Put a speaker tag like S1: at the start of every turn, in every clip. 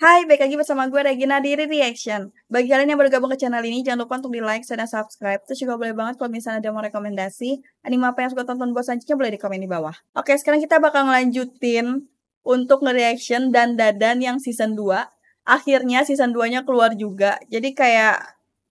S1: Hai, balik lagi bersama gue Regina di Reaction. Bagi kalian yang baru gabung ke channel ini, jangan lupa untuk di like dan subscribe. Terus juga boleh banget kalau misalnya ada mau rekomendasi anime apa yang suka tonton buat selanjutnya boleh di komen di bawah. Oke, sekarang kita bakal ngelanjutin untuk nge-reaction dan Dadan yang season 2. Akhirnya season 2-nya keluar juga. Jadi kayak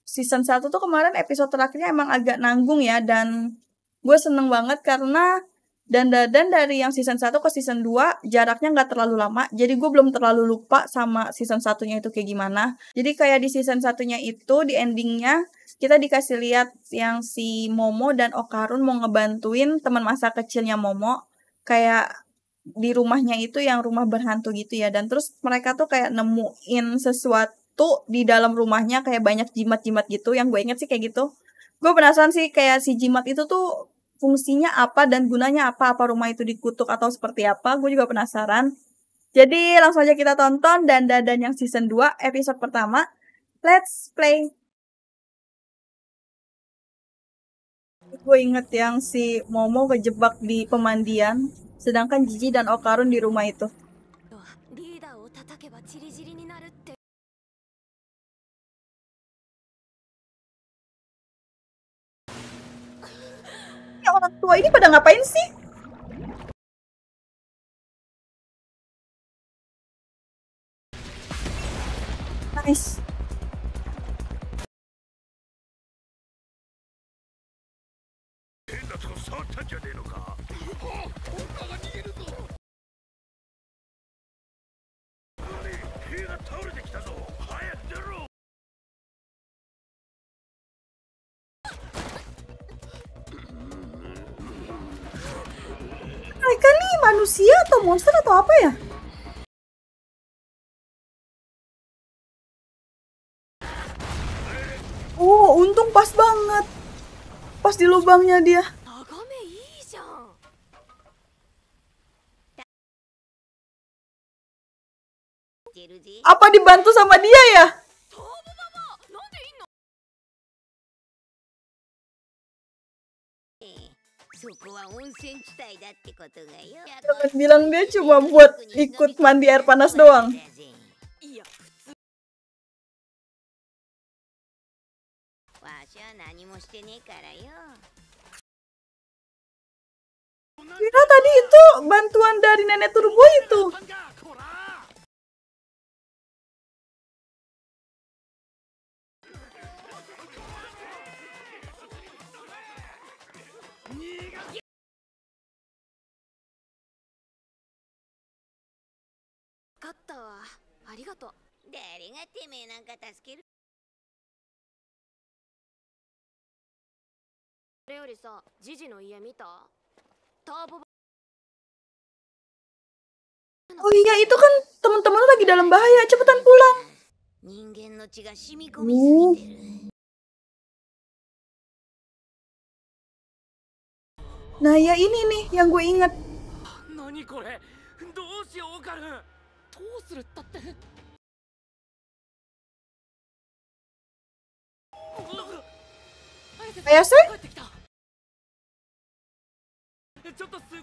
S1: season 1 tuh kemarin episode terakhirnya emang agak nanggung ya. Dan gue seneng banget karena dan Dadan dari yang season 1 ke season 2 jaraknya nggak terlalu lama. Jadi gue belum terlalu lupa sama season satunya itu kayak gimana. Jadi kayak di season satunya itu, di endingnya, kita dikasih lihat yang si Momo dan Okarun mau ngebantuin teman masa kecilnya Momo. Kayak di rumahnya itu yang rumah berhantu gitu ya. Dan terus mereka tuh kayak nemuin sesuatu di dalam rumahnya. Kayak banyak jimat-jimat gitu. Yang gue inget sih kayak gitu. Gue penasaran sih kayak si jimat itu tuh fungsinya apa dan gunanya apa rumah itu dikutuk atau seperti apa, gue juga penasaran. Jadi langsung aja kita tonton dan Dadan yang season 2 episode pertama. Let's play. Gue inget yang si Momo kejebak di pemandian, sedangkan Jiji dan Okarun di rumah itu. Ya orang tua ini pada ngapain sih? Nice. Mereka nih manusia atau monster atau apa ya? Oh, untung pas banget. Pas di lubangnya dia. Apa dibantu sama dia ya? Jangan bilang dia cuma buat ikut mandi air panas doang. Kira tadi itu bantuan dari nenek turbo itu. Oh iya, itu kan teman-teman lagi dalam bahaya, cepetan pulang. Nah ya ini nih yang gue inget. Ayase?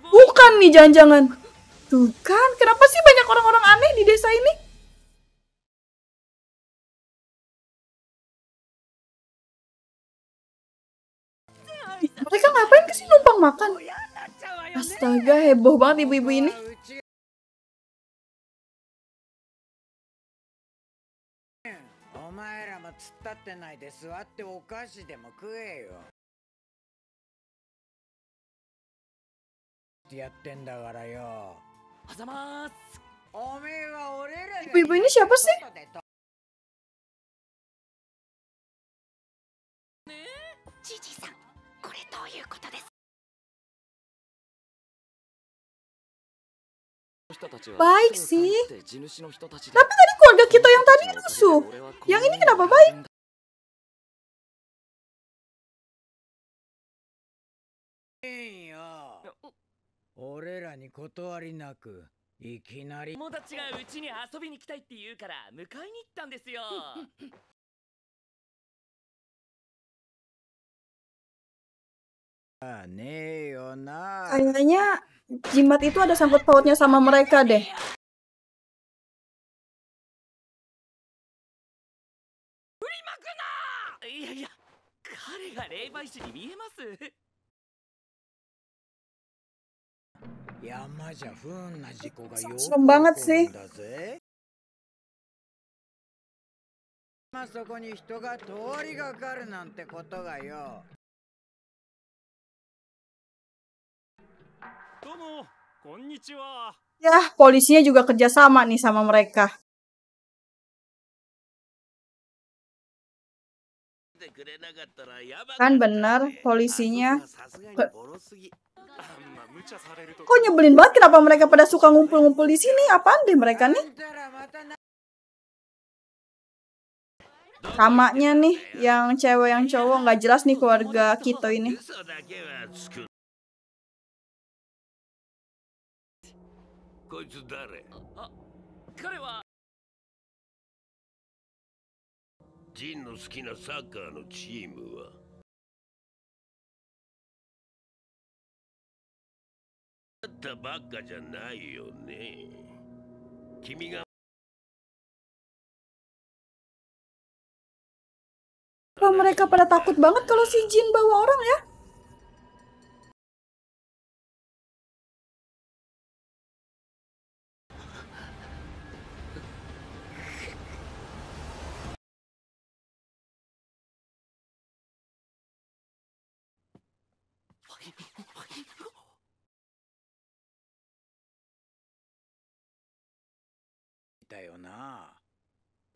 S1: Bukan nih jangan-jangan. Tuh kan, kenapa sih banyak orang-orang aneh di desa ini? Mereka ngapain kesini numpang makan? Astaga, heboh banget ibu-ibu ini. Ibu-ibu ini siapa sih? Baik sih. Tapi tadi keluarga kita yang tadi rusuh. Yang ini kenapa baik? Kayaknya jimat itu ada sangkut pautnya sama mereka deh. Serem banget sih.
S2: そこに人が通りがかるなんてことがよ。
S3: どうも、こんにちは。
S1: Ya, polisinya juga kerjasama nih sama mereka. Kan bener, polisinya. Kok nyebelin banget, kenapa mereka pada suka ngumpul-ngumpul di sini? Apaan deh mereka nih? Samanya nih, yang cewek yang cowok nggak jelas nih keluarga Kito ini.
S4: Jin の好きなサッカーのチームはあったばっかじゃないよね。君が
S1: Kok mereka pada takut banget kalau si Jin bawa orang ya?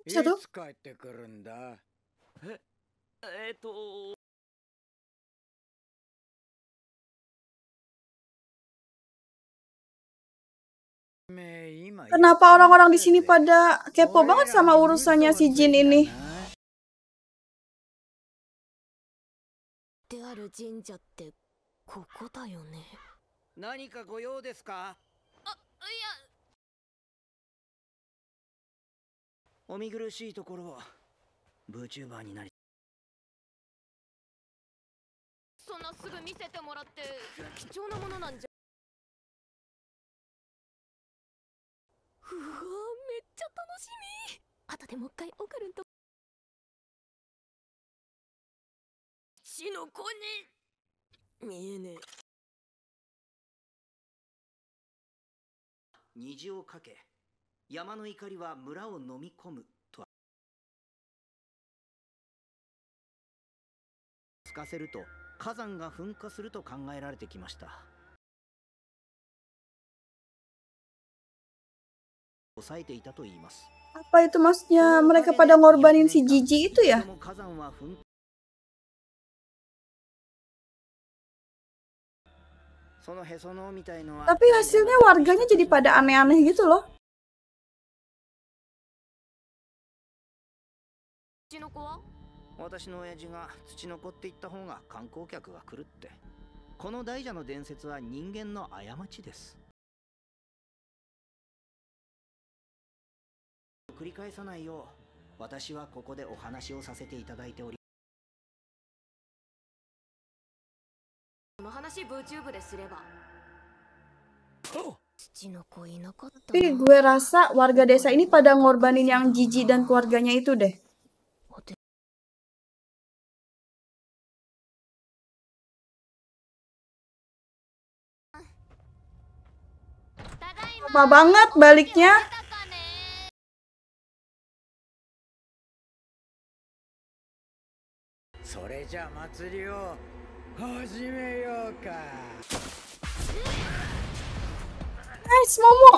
S1: Satu. Kenapa orang-orang di sini pada kepo banget sama urusannya si Jin ini? Apa itu maksudnya mereka pada ngorbanin si Jiji itu ya? Tapi hasilnya warganya jadi pada aneh-aneh gitu loh. Tapi gue rasa warga desa ini pada ngorbanin yang Jiji dan keluarganya itu deh. Lama banget baliknya. Nice, Momo.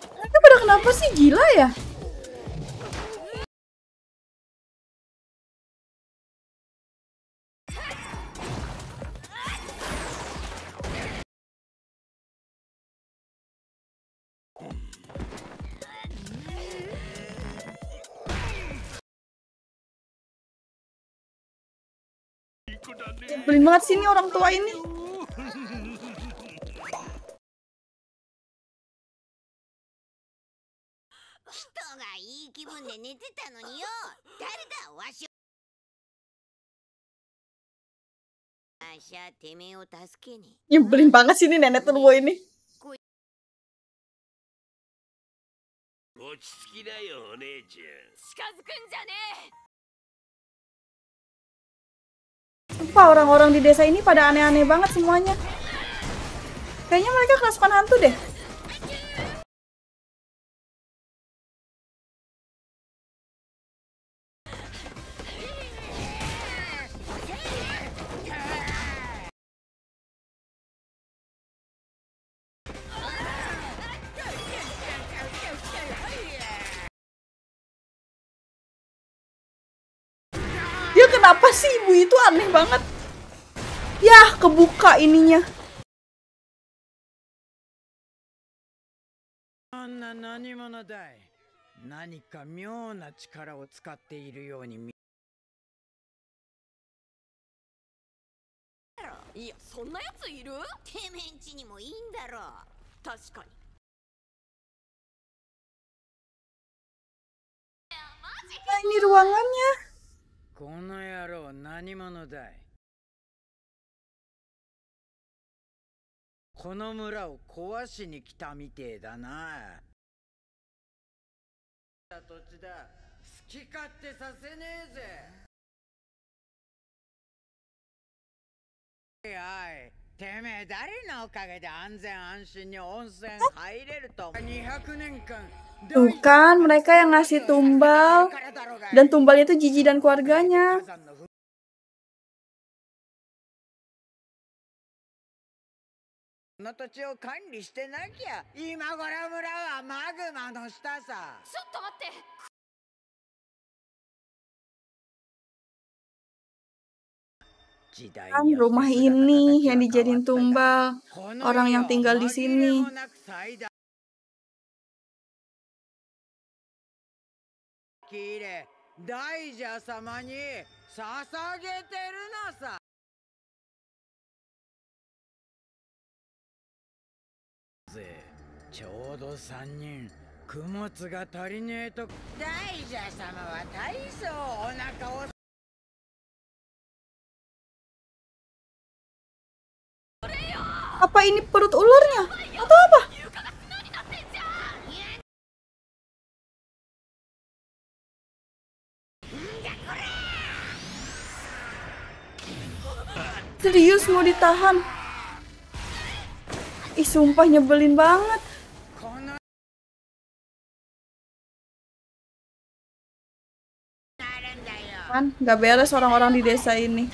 S1: Mereka pada kenapa sih, gila ya? Nyebelin banget sih ini orang tua ini. Nyebelin banget sih ini nenek tua ini.
S4: 落ち着きなよお姉ちゃん。
S5: 近づくんじゃねえ。
S1: Sumpah orang-orang di desa ini pada aneh-aneh banget semuanya. Kayaknya mereka kerasukan hantu deh. Dia kenapa sih ibu itu aneh banget. Yah, kebuka ininya.
S2: あんな何者だい。何か妙な力を使っているように見
S5: いや、そんなやついる？てめんちにもいいんだろう。確かに。
S1: Nah, ini ruangannya.
S2: この野郎何者だい。この村を壊しに来たみてえだな。土地だ。好き勝手させねえぜ。おい、てめえ誰のおかげで安全安心に温泉入れると。200年間。
S1: Tuh kan, mereka yang ngasih tumbal. Dan tumbalnya itu Jiji dan keluarganya. Kan rumah ini yang dijadiin tumbal. Orang yang tinggal di sini. Apa ini perut ularnya? Atau apa? Serius mau ditahan? Ih, sumpah nyebelin banget. Kan gak beres orang-orang di desa ini.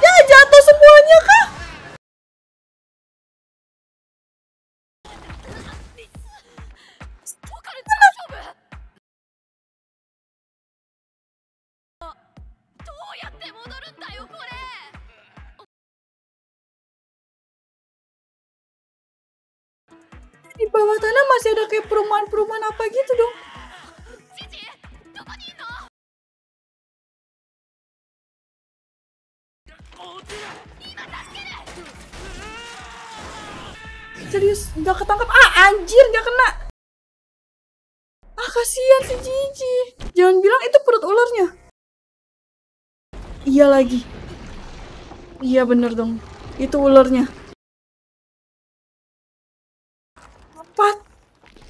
S1: Ya, jatuh semuanya kah? Di bawah tanah masih ada kayak perumahan-perumahan apa gitu dong. Serius, nggak ketangkap. Ah, anjir, nggak kena. Ah, kasihan si Jiji. Jangan bilang itu perut ularnya. Iya lagi. Iya bener dong. Itu ularnya. Lompat.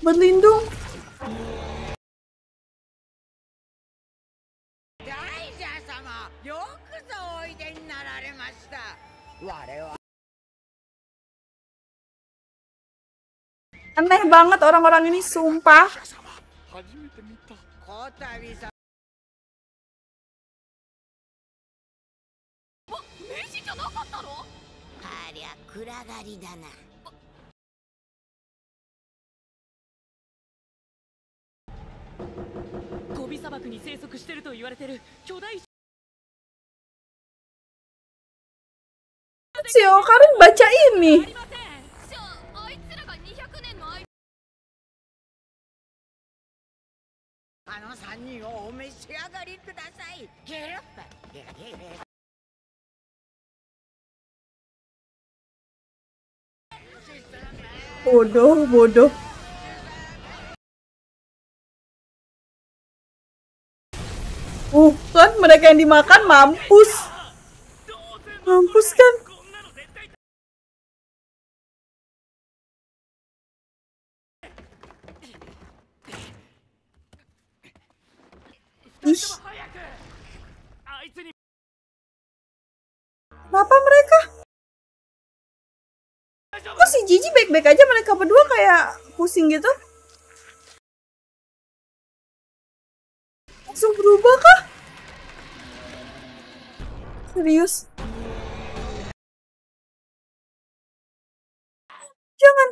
S1: Berlindung. Aneh banget orang-orang ini, sumpah. Si Okarin baca ini. Bodoh, bodoh. Kan mereka yang dimakan mampus. Mampus kan? Ih,
S3: あいつに
S1: kenapa mereka? Kok si Gigi baik-baik aja, mereka berdua kayak pusing gitu? Langsung berubah kah? Serius? Jangan.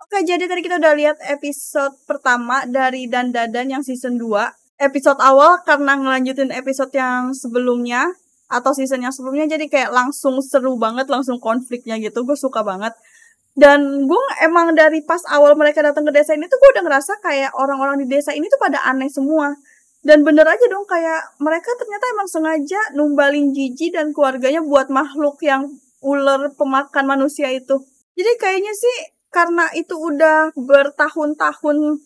S1: Oke, jadi tadi kita udah lihat episode pertama dari Dan Dadan yang season 2. Episode awal karena ngelanjutin episode yang sebelumnya atau season yang sebelumnya, jadi kayak langsung seru banget, langsung konfliknya gitu. Gue suka banget. Dan gue emang dari pas awal mereka datang ke desa ini tuh gue udah ngerasa kayak orang-orang di desa ini tuh pada aneh semua. Dan bener aja dong, kayak mereka ternyata emang sengaja numbalin Gigi dan keluarganya buat makhluk yang ular pemakan manusia itu. Jadi kayaknya sih karena itu udah bertahun-tahun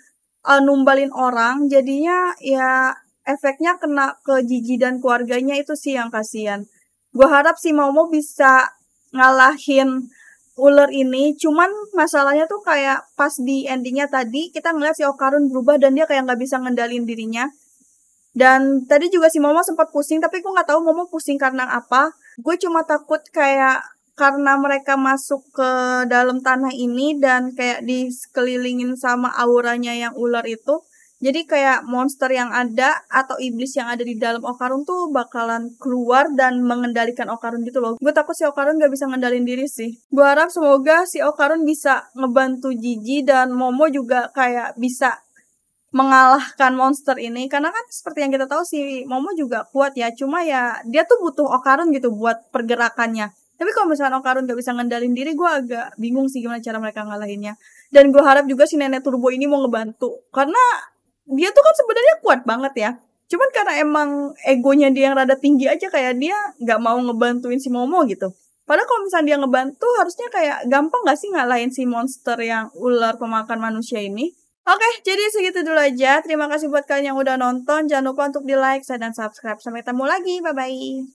S1: numbalin orang, jadinya ya efeknya kena ke Gigi dan keluarganya, itu sih yang kasihan. Gue harap si Momo bisa ngalahin ular ini, cuman masalahnya tuh kayak pas di endingnya tadi kita ngeliat si Okarun berubah dan dia kayak nggak bisa ngendalin dirinya. Dan tadi juga si Momo sempat pusing, tapi gue nggak tahu Momo pusing karena apa. Gue cuma takut kayak karena mereka masuk ke dalam tanah ini dan kayak dikelilingin sama auranya yang ular itu. Jadi kayak monster yang ada atau iblis yang ada di dalam Okarun tuh bakalan keluar dan mengendalikan Okarun gitu loh. Gue takut si Okarun gak bisa ngendalin diri sih. Gue harap semoga si Okarun bisa ngebantu Gigi dan Momo juga kayak bisa mengalahkan monster ini. Karena kan seperti yang kita tahu si Momo juga kuat ya. Cuma ya dia tuh butuh Okarun gitu buat pergerakannya. Tapi kalau misalnya Okarun gak bisa ngendalin diri, gue agak bingung sih gimana cara mereka ngalahinnya. Dan gue harap juga si nenek turbo ini mau ngebantu. Karena dia tuh kan sebenarnya kuat banget ya. Cuman karena emang egonya dia yang rada tinggi aja, kayak dia gak mau ngebantuin si Momo gitu. Padahal kalau misalnya dia ngebantu, harusnya kayak gampang gak sih ngalahin si monster yang ular pemakan manusia ini. Oke, jadi segitu dulu aja. Terima kasih buat kalian yang udah nonton. Jangan lupa untuk di like, share, dan subscribe. Sampai ketemu lagi. Bye-bye.